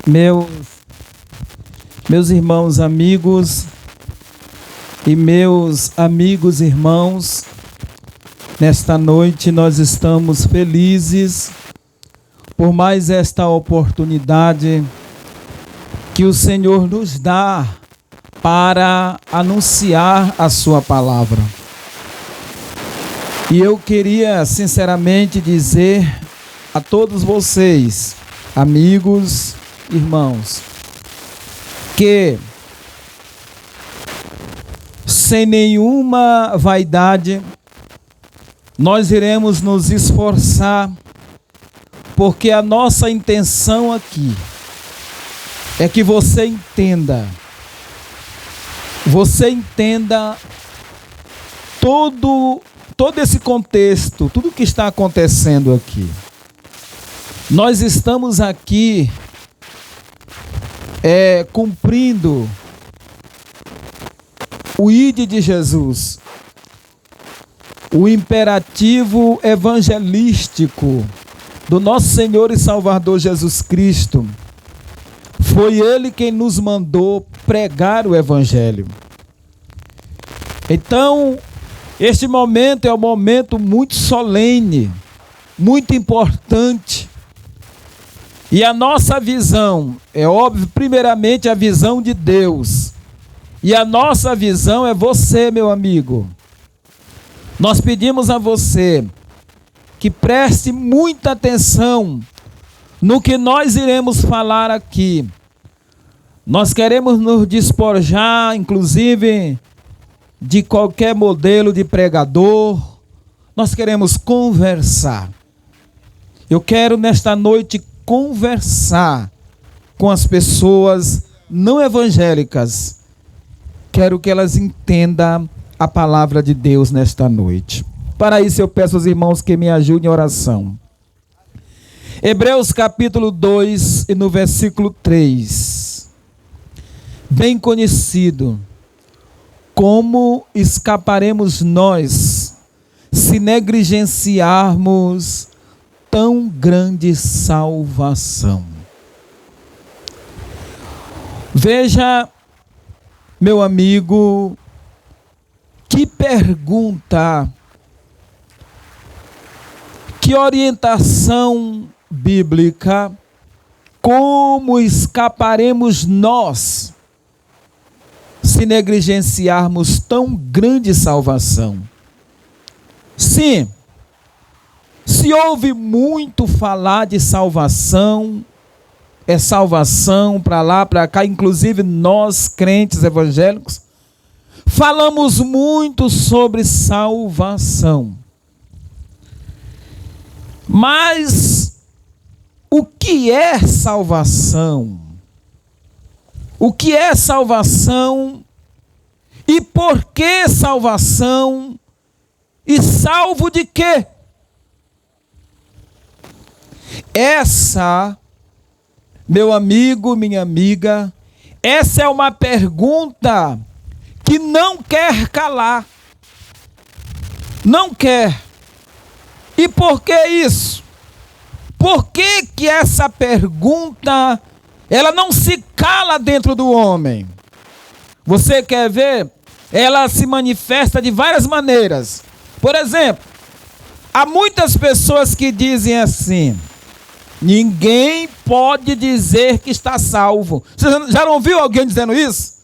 Meus irmãos amigos e meus amigos irmãos, nesta noite nós estamos felizes por mais esta oportunidade que o Senhor nos dá para anunciar a sua palavra. E eu queria sinceramente dizer a todos vocês, amigos, irmãos, que sem nenhuma vaidade nós iremos nos esforçar, porque a nossa intenção aqui é que você entenda todo esse contexto, tudo que está acontecendo aqui. Nós estamos aqui cumprindo o ID de Jesus, o imperativo evangelístico do nosso Senhor e Salvador Jesus Cristo. Foi Ele quem nos mandou pregar o Evangelho. Então, este momento é um momento muito solene, muito importante. E a nossa visão, é óbvio, primeiramente a visão de Deus. E a nossa visão é você, meu amigo. Nós pedimos a você que preste muita atenção no que nós iremos falar aqui. Nós queremos nos despojar, inclusive, de qualquer modelo de pregador. Nós queremos conversar. Eu quero nesta noite conversar com as pessoas não evangélicas. Quero que elas entendam a palavra de Deus nesta noite. Para isso eu peço aos irmãos que me ajudem em oração. Hebreus capítulo 2 e no versículo 3. Bem conhecido, como escaparemos nós se negligenciarmos tão grande salvação? Veja, meu amigo, que pergunta, que orientação bíblica, como escaparemos nós se negligenciarmos tão grande salvação? Sim, se ouve muito falar de salvação, é salvação para lá, para cá, inclusive nós crentes evangélicos, falamos muito sobre salvação. Mas o que é salvação? O que é salvação? E por que salvação? E salvo de quê? Essa, meu amigo, minha amiga, essa é uma pergunta que não quer calar. Não quer. E por que isso? Por que que essa pergunta, ela não se cala dentro do homem? Você quer ver? Ela se manifesta de várias maneiras. Por exemplo, há muitas pessoas que dizem assim: ninguém pode dizer que está salvo. Você já não viu alguém dizendo isso?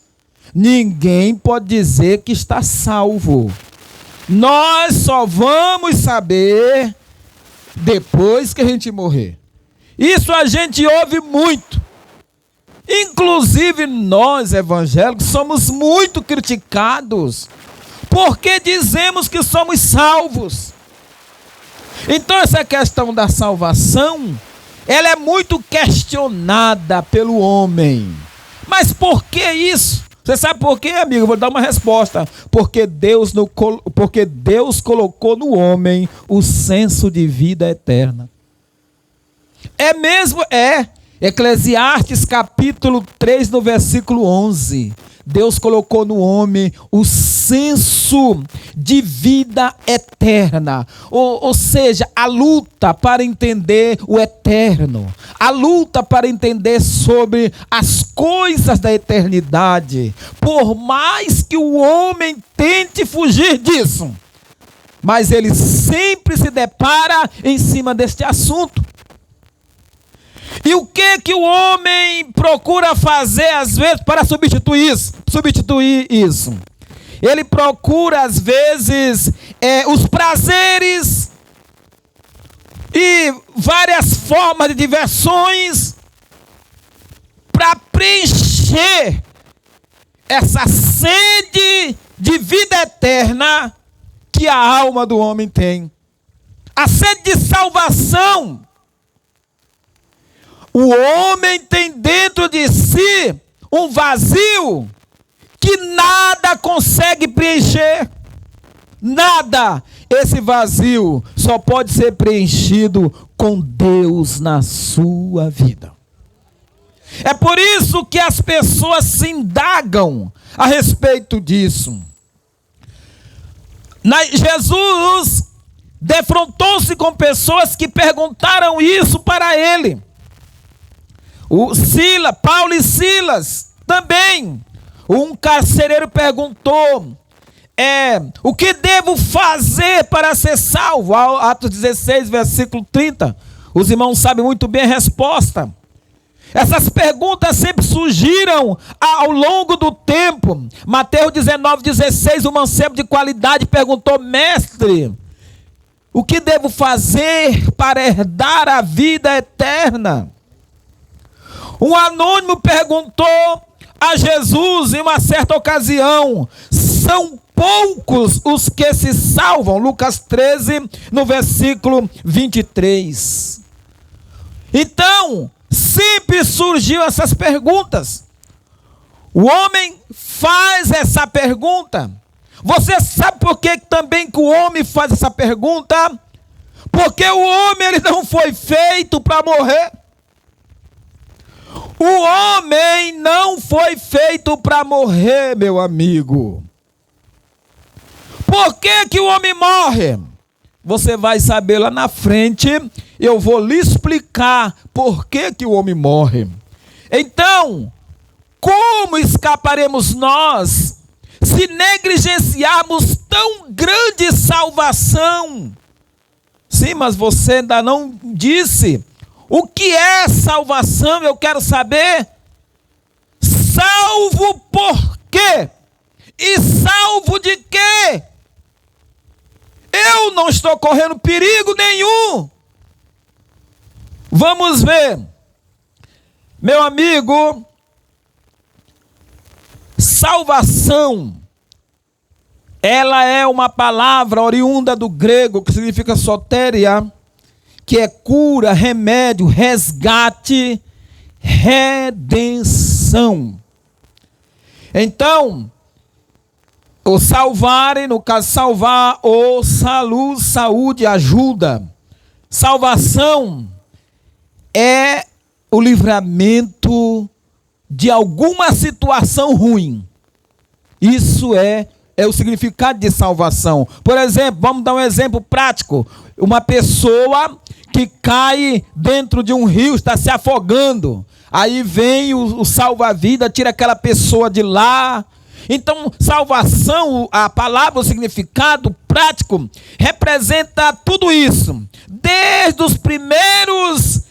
Ninguém pode dizer que está salvo. Nós só vamos saber depois que a gente morrer. Isso a gente ouve muito. Inclusive nós evangélicos somos muito criticados porque dizemos que somos salvos. Então essa questão da salvação, ela é muito questionada pelo homem. Mas por que isso? Você sabe por quê, amigo? Eu vou dar uma resposta. Porque Deus colocou no homem o senso de vida eterna. É mesmo? É. Eclesiastes capítulo 3, no versículo 11. Deus colocou no homem o senso de vida eterna, ou seja, a luta para entender o eterno, a luta para entender sobre as coisas da eternidade. Por mais que o homem tente fugir disso, mas ele sempre se depara em cima deste assunto. E o que o homem procura fazer às vezes para substituir isso? Ele procura às vezes os prazeres e várias formas de diversões para preencher essa sede de vida eterna que a alma do homem tem. A sede de salvação. O homem tem dentro de si um vazio que nada consegue preencher. Nada. Esse vazio só pode ser preenchido com Deus na sua vida. É por isso que as pessoas se indagam a respeito disso. Jesus defrontou-se com pessoas que perguntaram isso para ele. Paulo e Silas também. Um carcereiro perguntou: o que devo fazer para ser salvo? Atos 16, versículo 30. Os irmãos sabem muito bem a resposta. Essas perguntas sempre surgiram ao longo do tempo. Mateus 19, 16, o mancebo de qualidade perguntou: mestre, o que devo fazer para herdar a vida eterna? Um anônimo perguntou a Jesus em uma certa ocasião: são poucos os que se salvam? Lucas 13, no versículo 23. Então, sempre surgiu essas perguntas. O homem faz essa pergunta. Você sabe por que também que o homem faz essa pergunta? Porque o homem ele não foi feito para morrer. O homem não foi feito para morrer, meu amigo. Por que o homem morre? Você vai saber lá na frente. Eu vou lhe explicar por que o homem morre. Então, como escaparemos nós se negligenciarmos tão grande salvação? Sim, mas você ainda não disse. O que é salvação? Eu quero saber. Salvo por quê? E salvo de quê? Eu não estou correndo perigo nenhum. Vamos ver. Meu amigo, salvação, ela é uma palavra oriunda do grego que significa soteria, que é cura, remédio, resgate, redenção. Então, o salvare, no caso salvar, ou saúde, ajuda. Salvação é o livramento de alguma situação ruim. Isso é o significado de salvação. Por exemplo, vamos dar um exemplo prático. Uma pessoa que cai dentro de um rio, está se afogando. Aí vem o salva-vida, tira aquela pessoa de lá. Então, salvação, a palavra, o significado prático, representa tudo isso. Desde os primeiros,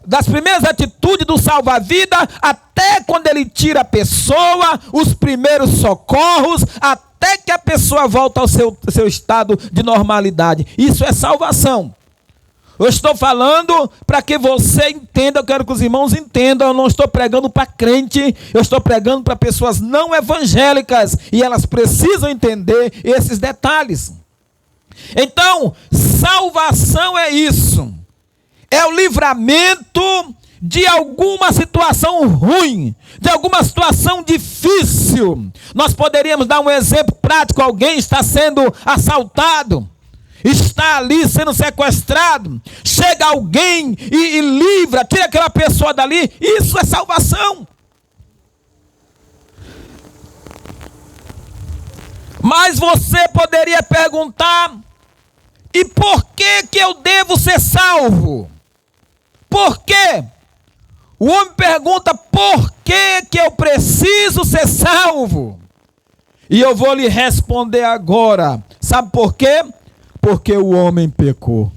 das primeiras atitudes do salva-vida, até quando ele tira a pessoa, os primeiros socorros, até que a pessoa volta ao seu estado de normalidade. Isso é salvação. Eu estou falando para que você entenda, eu quero que os irmãos entendam, eu não estou pregando para crente, eu estou pregando para pessoas não evangélicas, e elas precisam entender esses detalhes. Então, salvação é isso, é o livramento de alguma situação ruim, de alguma situação difícil. Nós poderíamos dar um exemplo prático: alguém está sendo assaltado, está ali sendo sequestrado, chega alguém e livra, tira aquela pessoa dali. Isso é salvação. Mas você poderia perguntar: e por que eu devo ser salvo? Por quê? O homem pergunta: por que eu preciso ser salvo? E eu vou lhe responder agora. Sabe por quê? Porque o homem pecou.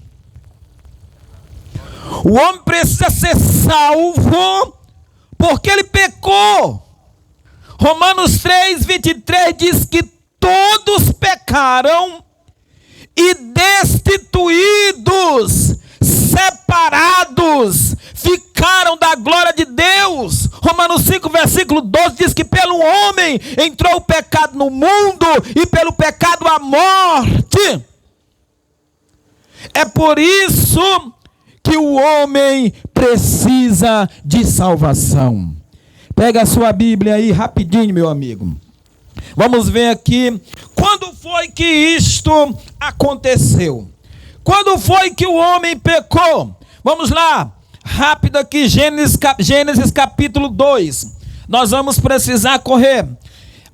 O homem precisa ser salvo porque ele pecou. Romanos 3:23 diz que todos pecaram e destituídos, separados, ficaram da glória de Deus. Romanos 5, versículo 12 diz que pelo homem entrou o pecado no mundo e pelo pecado a morte. É por isso que o homem precisa de salvação. Pega a sua Bíblia aí rapidinho, meu amigo. Vamos ver aqui, quando foi que isto aconteceu? Quando foi que o homem pecou? Vamos lá, rápido aqui, Gênesis capítulo 2. Nós vamos precisar correr.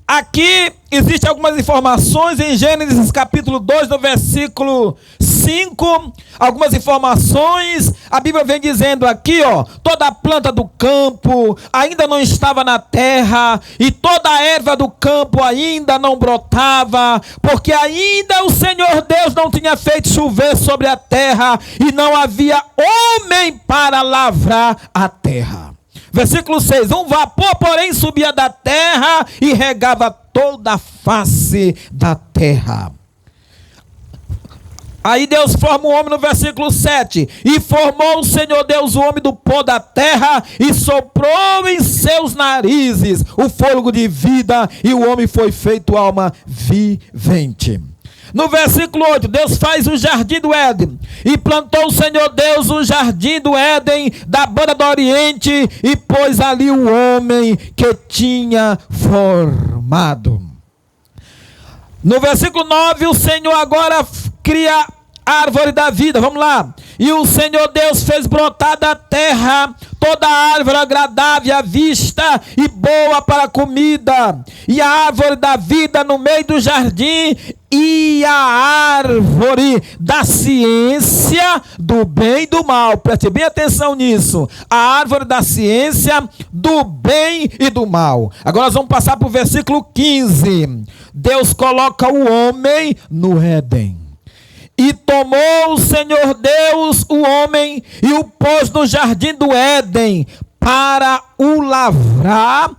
Aqui existem algumas informações em Gênesis capítulo 2, no versículo 5. Algumas informações. A Bíblia vem dizendo aqui, toda a planta do campo ainda não estava na terra, e toda a erva do campo ainda não brotava, porque ainda o Senhor Deus não tinha feito chover sobre a terra, e não havia homem para lavrar a terra. Versículo 6, um vapor, porém, subia da terra e regava toda a face da terra. Aí Deus forma o homem no versículo 7. E formou o Senhor Deus o homem do pó da terra e soprou em seus narizes o fôlego de vida, e o homem foi feito alma vivente. No versículo 8, Deus faz o jardim do Éden, e plantou o Senhor Deus o jardim do Éden da banda do Oriente, e pôs ali o homem que tinha formado. No versículo 9, o Senhor agora cria a árvore da vida. Vamos lá. E o Senhor Deus fez brotar da terra toda a árvore agradável à vista e boa para a comida, e a árvore da vida no meio do jardim, e a árvore da ciência do bem e do mal. Preste bem atenção nisso. A árvore da ciência do bem e do mal. Agora nós vamos passar para o versículo 15. Deus coloca o homem no Éden. E tomou o Senhor Deus o homem e o pôs no jardim do Éden para o lavrar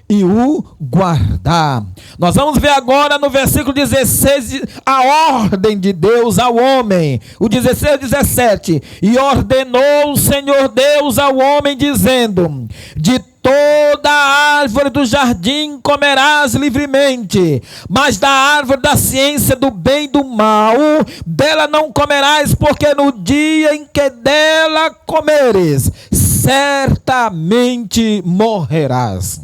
e o guardar. Nós vamos ver agora no versículo 16 a ordem de Deus ao homem. O 16 e 17. E ordenou o Senhor Deus ao homem, dizendo: de toda a árvore do jardim comerás livremente, mas da árvore da ciência do bem e do mal, dela não comerás, porque no dia em que dela comeres, certamente morrerás.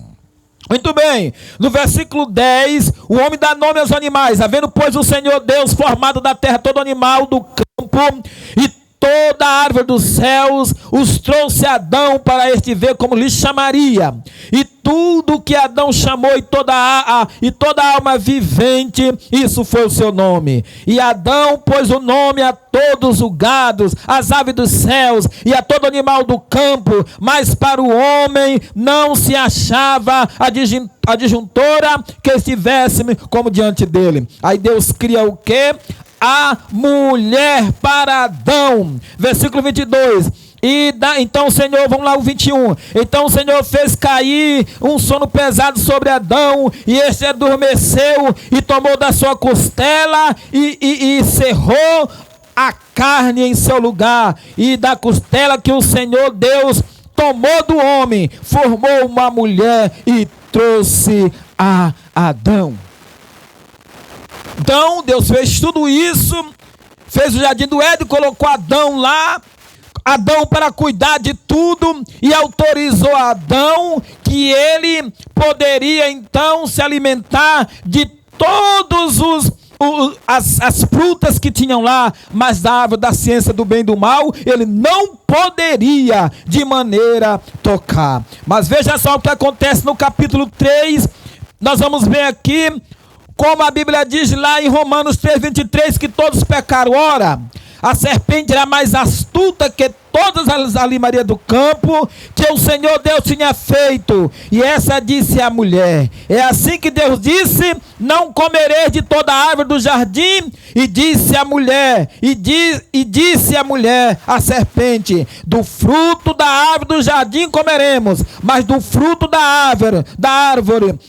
Muito bem, no versículo 10, o homem dá nome aos animais. Havendo, pois, o Senhor Deus formado da terra todo animal do campo e toda a árvore dos céus, os trouxe Adão para este ver como lhe chamaria. E tudo que Adão chamou, e toda alma vivente, isso foi o seu nome. E Adão pôs o nome a todos os gados, às aves dos céus e a todo animal do campo, mas para o homem não se achava a disjuntora que estivesse como diante dele. Aí Deus cria o quê? A mulher para Adão. Versículo 22. Então o Senhor, vamos lá o 21. Então o Senhor fez cair um sono pesado sobre Adão, e este adormeceu, e tomou da sua costela e cerrou a carne em seu lugar. E da costela que o Senhor Deus tomou do homem, formou uma mulher e trouxe a Adão. Então Deus fez tudo isso, fez o jardim do Éden, colocou Adão lá, Adão para cuidar de tudo, e autorizou a Adão que ele poderia então se alimentar de todos as frutas que tinham lá, mas da árvore da ciência do bem e do mal ele não poderia de maneira tocar. Mas veja só o que acontece no capítulo 3. Nós vamos ver aqui Como a Bíblia diz lá em Romanos 3:23, que todos pecaram. Ora, a serpente era mais astuta que todas as alimaria do campo que o Senhor Deus tinha feito. E essa disse à mulher: é assim que Deus disse: não comereis de toda a árvore do jardim. E disse a mulher, disse a mulher, a serpente: do fruto da árvore do jardim comeremos, mas do fruto da árvore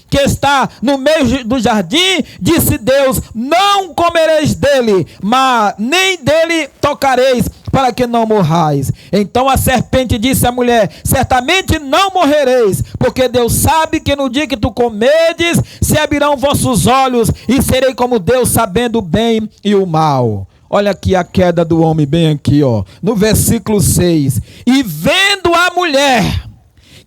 que está no meio do jardim, disse Deus: não comereis dele, mas nem dele tocareis, para que não morrais. Então a serpente disse à mulher: certamente não morrereis, porque Deus sabe que no dia que tu comedes, se abrirão vossos olhos, e serei como Deus, sabendo o bem e o mal. Olha aqui a queda do homem, bem aqui, ó, no versículo 6. E vendo a mulher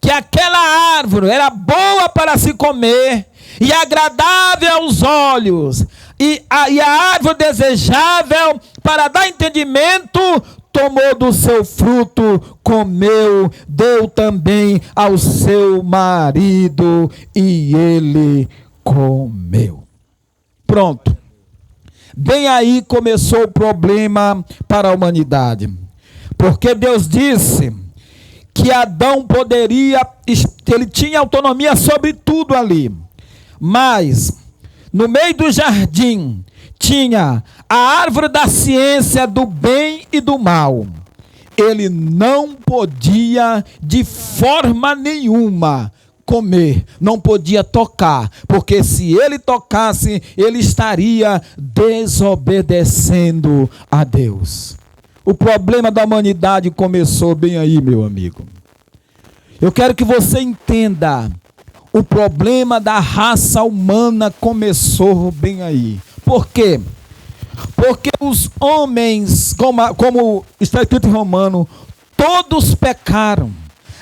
que aquela árvore era boa para se comer, e agradável aos olhos, e a árvore desejável para dar entendimento, tomou do seu fruto, comeu, deu também ao seu marido, e ele comeu. Pronto. Bem aí começou o problema para a humanidade. Porque Deus disse que Adão ele tinha autonomia sobre tudo ali. Mas, no meio do jardim, tinha a árvore da ciência do bem e do mal. Ele não podia de forma nenhuma comer, não podia tocar, porque se ele tocasse, ele estaria desobedecendo a Deus. O problema da humanidade começou bem aí, meu amigo. Eu quero que você entenda, o problema da raça humana começou bem aí. Por quê? Porque os homens, como está escrito em Romano, todos pecaram.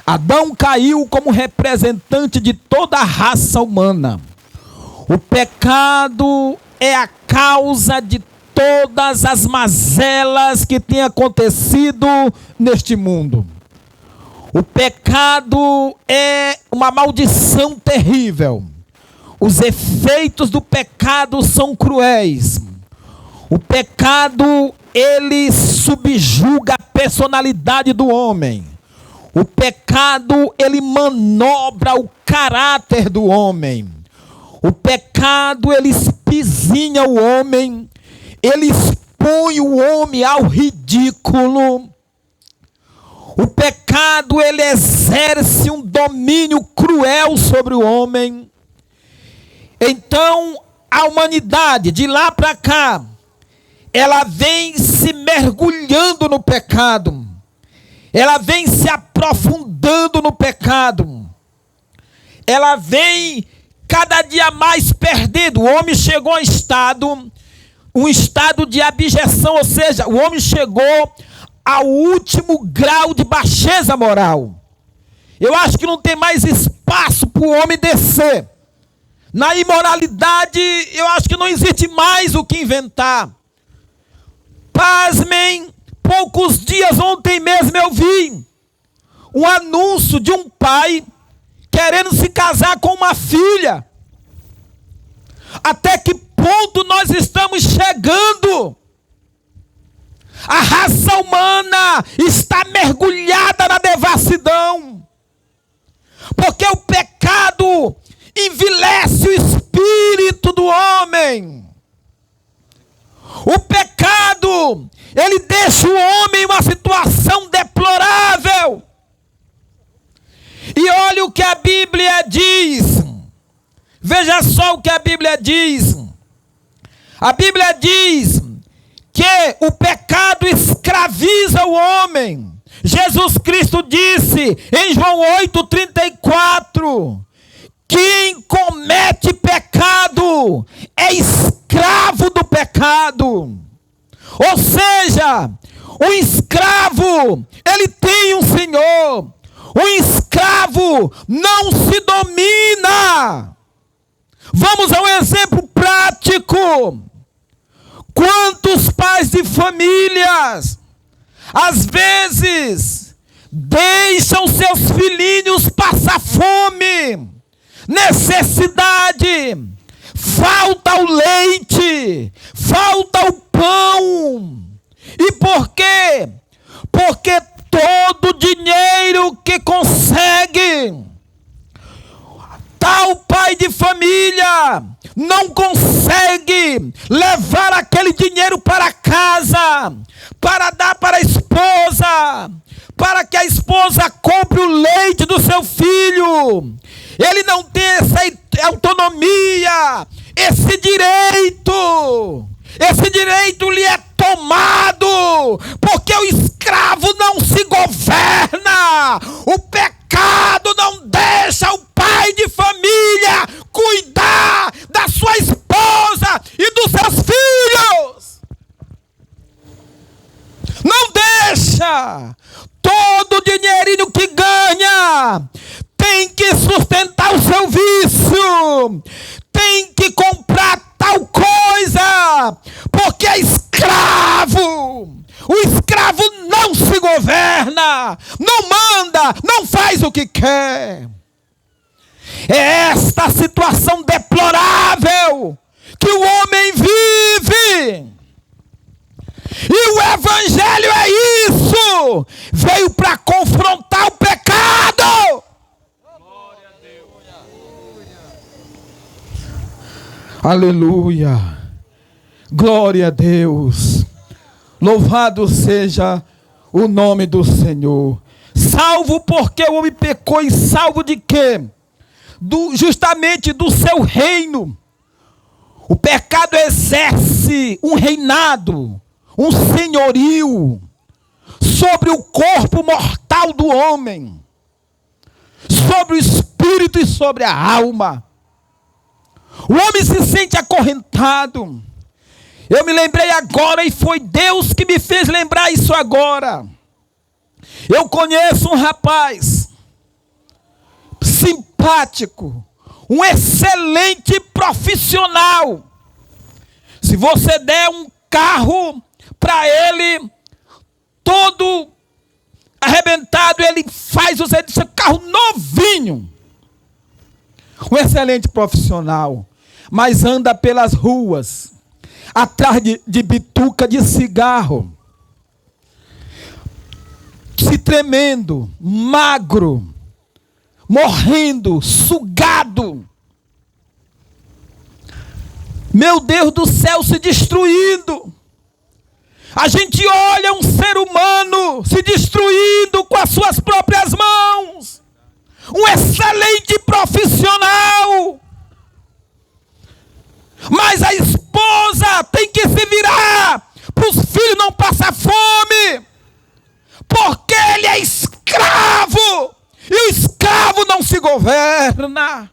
Adão caiu como representante de toda a raça humana. O pecado é a causa de todas as mazelas que têm acontecido neste mundo. O pecado é uma maldição terrível. Os efeitos do pecado são cruéis. O pecado, ele subjuga a personalidade do homem. O pecado, ele manobra o caráter do homem. O pecado, ele espizinha o homem. Ele expõe o homem ao ridículo. O pecado, ele exerce um domínio cruel sobre o homem. Então, a humanidade, de lá para cá, ela vem se mergulhando no pecado. Ela vem se aprofundando no pecado. Ela vem cada dia mais perdendo. O homem chegou a um estado de abjeção, ou seja, o homem chegou ao último grau de baixeza moral. Eu acho que não tem mais espaço para o homem descer. Na imoralidade, eu acho que não existe mais o que inventar. Pasmem, poucos dias, ontem mesmo eu vi um anúncio de um pai querendo se casar com uma filha. Até que ponto nós estamos chegando? A raça humana está mergulhada na devassidão. Porque o pecado envilece o espírito do homem. O pecado, ele deixa o homem em uma situação deplorável. E olha o que a Bíblia diz. Veja só o que a Bíblia diz. A Bíblia diz que o pecado escraviza o homem. Jesus Cristo disse em João 8:34, quem comete pecado é escravo do pecado. Ou seja, o escravo, ele tem um senhor. O escravo não se domina. Vamos a um exemplo prático. Quantos pais de famílias, às vezes, deixam seus filhinhos passar fome, necessidade, falta o leite, falta o pão. E por quê? Porque todo dinheiro que consegue, tal pai de família não consegue levar aquele dinheiro para casa, para dar para a esposa, para que a esposa compre o leite do seu filho. Ele não tem essa autonomia, esse direito lhe é tomado, porque o escravo não se governa, o pecado não deixa o pai de família cuidar da sua esposa e dos seus filhos. Não deixa. Todo o dinheirinho que ganha tem que sustentar o seu vício, tem que comprar tal coisa, porque é escravo. O escravo não se governa, não manda, não faz o que quer. É esta situação deplorável que o homem vive. E o evangelho é isso. Veio para confrontar o pecado. Glória a Deus. Aleluia. Glória a Deus. Louvado seja o nome do Senhor. Salvo porque o homem pecou, e salvo de quê? Justamente do seu reino. O pecado exerce um reinado, um senhorio sobre o corpo mortal do homem, sobre o espírito e sobre a alma. O homem se sente acorrentado. Eu me lembrei agora, e foi Deus que me fez lembrar isso agora. Eu conheço um rapaz simpático, um excelente profissional. Se você der um carro para ele, todo arrebentado, ele faz o seu carro novinho. Um excelente profissional, mas anda pelas ruas, atrás de bituca de cigarro, se tremendo, magro, morrendo, sugado. Meu Deus do céu, se destruindo. A gente olha um ser humano se destruindo com as suas próprias mãos. Um excelente profissional. Mas a esposa tem que se virar para os filhos não passar fome, porque ele é escravo, e o escravo não se governa.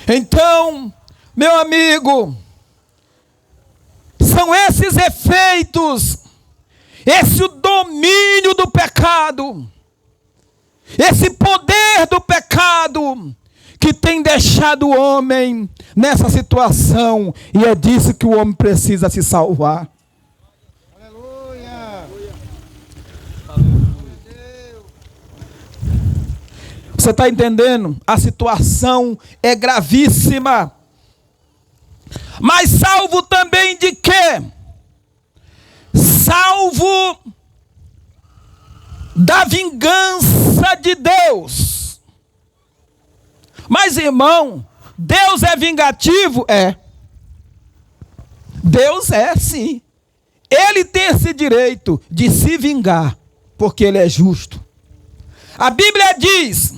Então, meu amigo, são esses efeitos, esse o domínio do pecado, esse poder do pecado, que tem deixado o homem nessa situação, e é disso que o homem precisa se salvar. Aleluia. Você está entendendo? A situação é gravíssima. Mas salvo também de quê? Salvo da vingança de Deus. Mas, irmão, Deus é vingativo? É. Deus é, sim. Ele tem esse direito de se vingar, porque ele é justo. A Bíblia diz,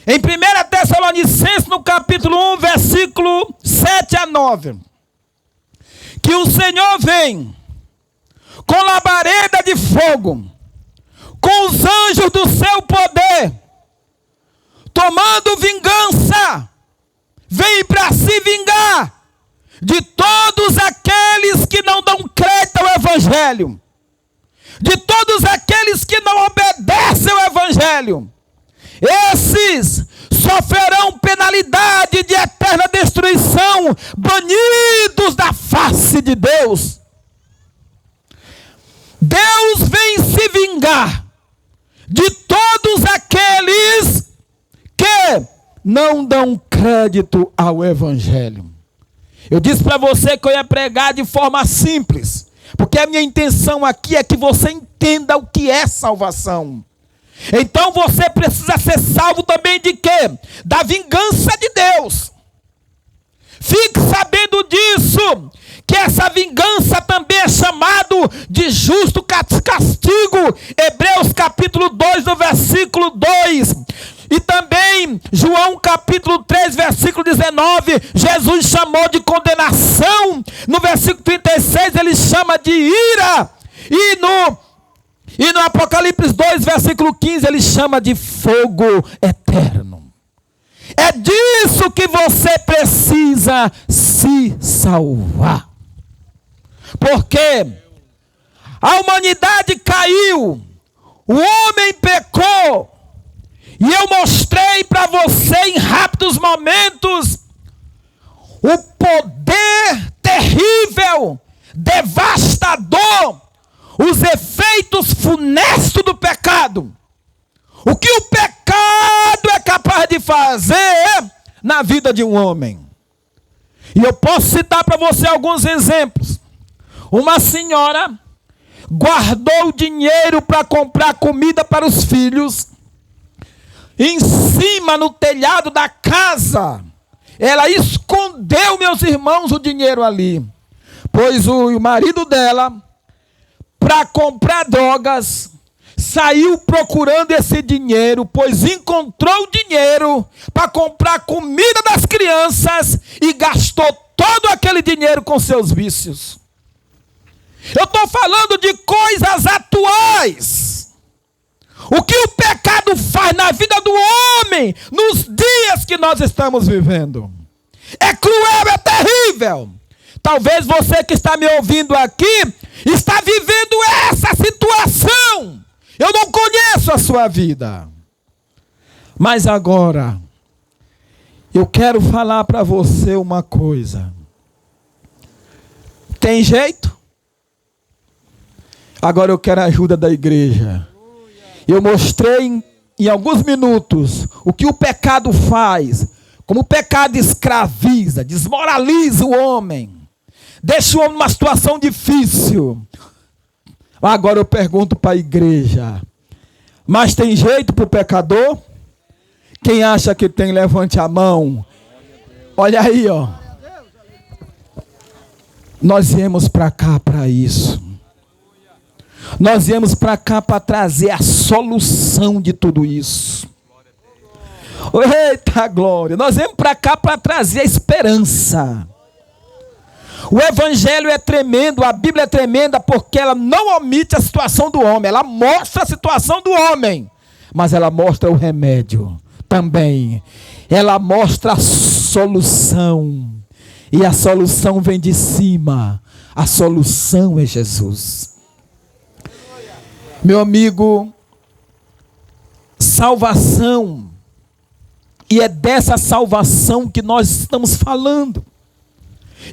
em 1 Tessalonicenses, no capítulo 1, versículo 7 a 9, que o Senhor vem com labareda de fogo, com os anjos do seu poder, tomando vingança, vem para se vingar de todos aqueles que não dão crédito ao Evangelho, de todos aqueles que não obedecem ao Evangelho. Esses sofrerão penalidade de eterna destruição, banidos da face de Deus. Deus vem se vingar de todos aqueles que não dão crédito ao Evangelho. Eu disse para você que eu ia pregar de forma simples, porque a minha intenção aqui é que você entenda o que é salvação. Então você precisa ser salvo também de quê? Da vingança de Deus. Fique sabendo disso, que essa vingança também é chamado de justo castigo. Hebreus capítulo 2, no versículo 2. E também João capítulo 3, versículo 19, Jesus chamou de condenação. No versículo 36 ele chama de ira. E no Apocalipse 2, versículo 15, ele chama de fogo eterno. É disso que você precisa se salvar. Porque a humanidade caiu, o homem pecou, e eu mostrei para você em rápidos momentos o poder terrível, devastador, os efeitos funestos do pecado. O que o pecado é capaz de fazer na vida de um homem. E eu posso citar para você alguns exemplos. Uma senhora guardou dinheiro para comprar comida para os filhos. Em cima, no telhado da casa, ela escondeu, meus irmãos, o dinheiro ali. Pois o marido dela, para comprar drogas, saiu procurando esse dinheiro, pois encontrou o dinheiro para comprar comida das crianças e gastou todo aquele dinheiro com seus vícios. Eu estou falando de coisas atuais. O que o pecado faz na vida do homem nos dias que nós estamos vivendo é cruel, é terrível. Talvez você que está me ouvindo aqui está vivendo essa situação. Eu não conheço a sua vida. Mas agora, eu quero falar para você uma coisa. Tem jeito? Agora eu quero a ajuda da igreja. Eu mostrei em alguns minutos o que o pecado faz. Como o pecado escraviza, desmoraliza o homem. Deixa o homem numa situação difícil. Agora eu pergunto para a igreja. Mas tem jeito para o pecador? Quem acha que tem, levante a mão. Olha aí, ó. Nós viemos para cá para isso. Nós viemos para cá para trazer a solução de tudo isso. Eita glória! Nós viemos para cá para trazer a esperança. O evangelho é tremendo, a Bíblia é tremenda porque ela não omite a situação do homem. Ela mostra a situação do homem, mas ela mostra o remédio também. Ela mostra a solução. E a solução vem de cima. A solução é Jesus. Meu amigo, salvação, e é dessa salvação que nós estamos falando,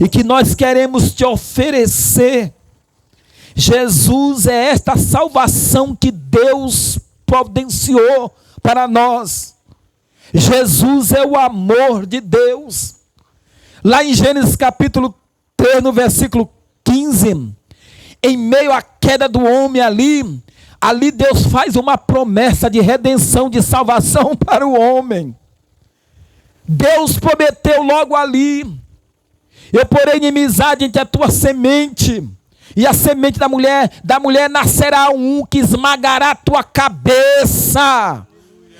e que nós queremos te oferecer. Jesus é esta salvação que Deus providenciou para nós. Jesus é o amor de Deus. Lá em Gênesis capítulo 3, no versículo 15, em meio à queda do homem ali Deus faz uma promessa de redenção, de salvação para o homem. Deus prometeu logo ali: eu porei inimizade entre a tua semente e a semente da mulher nascerá um que esmagará a tua cabeça,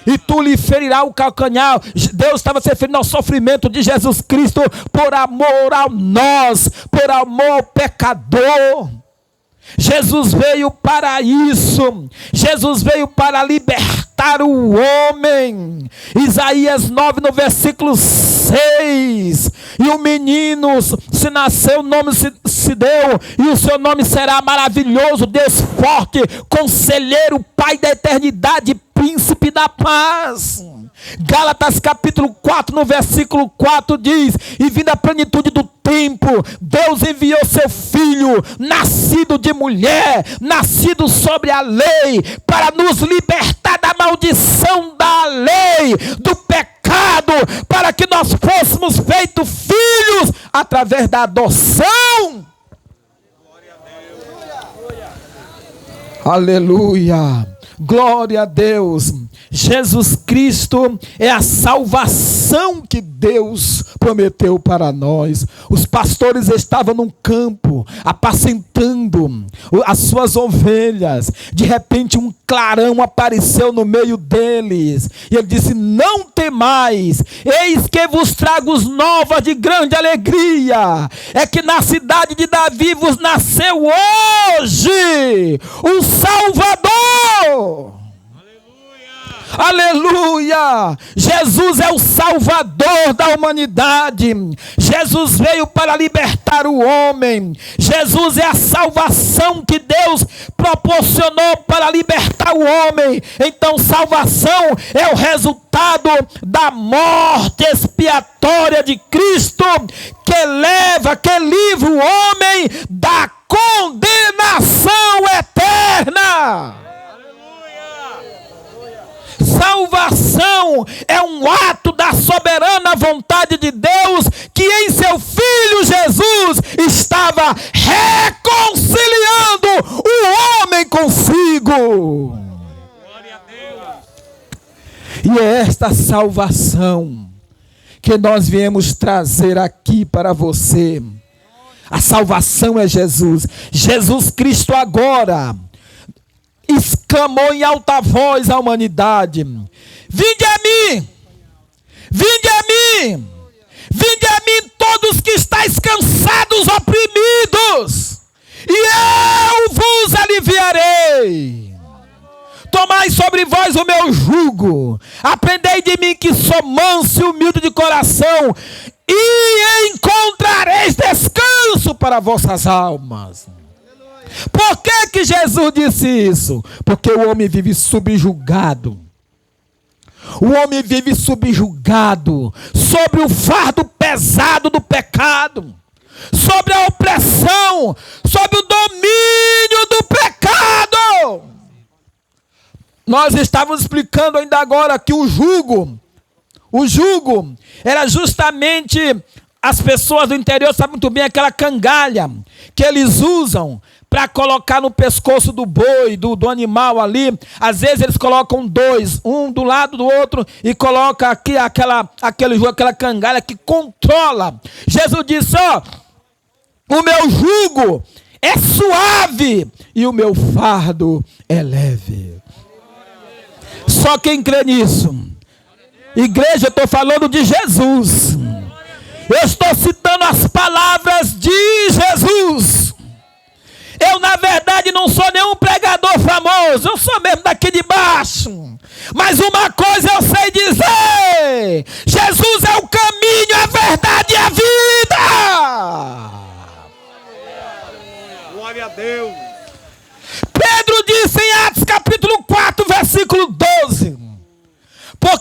e tu lhe ferirá o calcanhar. Deus estava se referindo ao sofrimento de Jesus Cristo por amor a nós, por amor ao pecador. Jesus veio para isso. Jesus veio para libertar o homem. Isaías 9, no versículo 6. E o menino se nasceu, o nome se deu, e o seu nome será maravilhoso, Deus forte, conselheiro, Pai da eternidade, príncipe da paz. Gálatas capítulo 4, no versículo 4 diz: e vindo a plenitude do tempo, Deus enviou seu filho, nascido de mulher, nascido sobre a lei, para nos libertar da maldição da lei, do pecado, que nós fôssemos feitos filhos através da adoção. Aleluia, glória a Deus. Jesus Cristo é a salvação que Deus prometeu para nós. Os pastores estavam num campo, apacentando as suas ovelhas. De repente um clarão apareceu no meio deles. E ele disse: não temais, eis que vos trago novas de grande alegria. É que na cidade de Davi vos nasceu hoje o Salvador. Aleluia! Jesus é o Salvador da humanidade. Jesus veio para libertar o homem. Jesus é a salvação que Deus proporcionou para libertar o homem. Então salvação é o resultado da morte expiatória de Cristo, que livra o homem da condenação eterna. Salvação é um ato da soberana vontade de Deus, que em seu Filho Jesus estava reconciliando o homem consigo. Glória a Deus. E é esta salvação que nós viemos trazer aqui para você. A salvação é Jesus. Jesus Cristo agora exclamou em alta voz à humanidade: vinde a mim, vinde a mim, vinde a mim todos que estáis cansados, oprimidos, e eu vos aliviarei. Tomai sobre vós o meu jugo, aprendei de mim que sou manso e humilde de coração, e encontrareis descanso para vossas almas. Por que Jesus disse isso? Porque o homem vive subjugado. O homem vive subjugado sobre o fardo pesado do pecado, sobre a opressão, sobre o domínio do pecado. Nós estávamos explicando ainda agora que o jugo era justamente, as pessoas do interior sabem muito bem, aquela cangalha que eles usam para colocar no pescoço do boi, do animal ali. Às vezes eles colocam dois, um do lado do outro, e coloca aqui aquela cangalha que controla. Jesus disse: ó, o meu jugo é suave e o meu fardo é leve. Só quem crê nisso. Igreja, eu estou falando de Jesus. Eu estou citando as palavras de Jesus. Eu, na verdade, não sou nenhum pregador famoso. Eu sou mesmo daqui de baixo. Mas uma coisa eu sei dizer: Jesus é o caminho, a verdade e a vida. Glória a Deus.